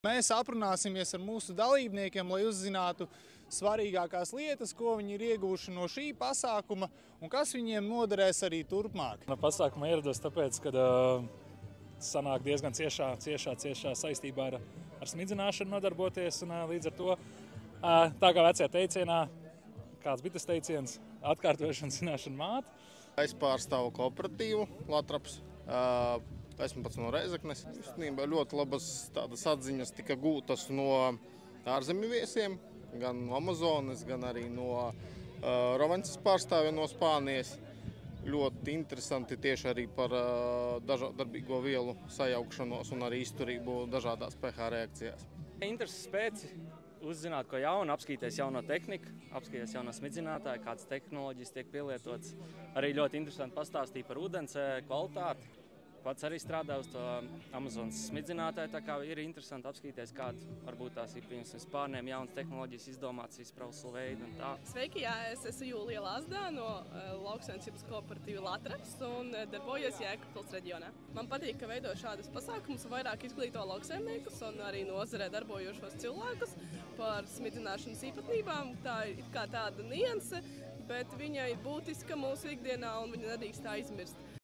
Mēs aprunāsimies ar mūsu dalībniekiem, lai uzzinātu svarīgākās lietas, ko viņi ir ieguvuši no šī pasākuma un kas viņiem noderēs arī turpmāk. No pasākuma ierados tāpēc, ka sanāk diezgan ciešā saistībā ar smidzināšanu nodarboties. Un, līdz ar to, tā kā vecajā teicienā, kāds bija tas teiciens, atkārtošana zināšana māte. Es pārstāvu kooperatīvu Latraps. Esmu pats no Reizeknes. Īstenībā ļoti labas tādas atziņas tika gūtas no ārzemju viesiem, gan no Amazonas, gan arī no Rovences pārstāvja no Spānijas. Ļoti interesanti tieši arī par darbīgo vielu sajaukšanos un arī izturību dažādās pH reakcijās. Intereses pēc uzzināt ko jaunu, apskatīties jauno tehniku, apskatīties jauno smidzinātāju, kādas tehnoloģijas tiek pielietotas. Arī ļoti interesanti pastāstīt par ūdens kvalitāti. Pats arī strādāju uz to Amazonas smidzinātāju, tā kā ir interesanti apskatīties, kāda varbūt tās ir spārniem jaunas tehnoloģijas izdomātas izprauslu veidu un tā. Sveiki, jā, es esmu Jūlija Lazdā no lauksaimniecības kooperatīva Latraps un darbojos Jēkabpils reģionā. Man patīk, ka veido šādas pasākumus un vairāk izglīto lauksaimniekus un arī nozarē darbojošos cilvēkus par smidzināšanas īpatnībām. Tā ir kā tāda nianse, bet viņa ir būtiska mūsu ikdienā un viņa nedrīkst tā aizmirst.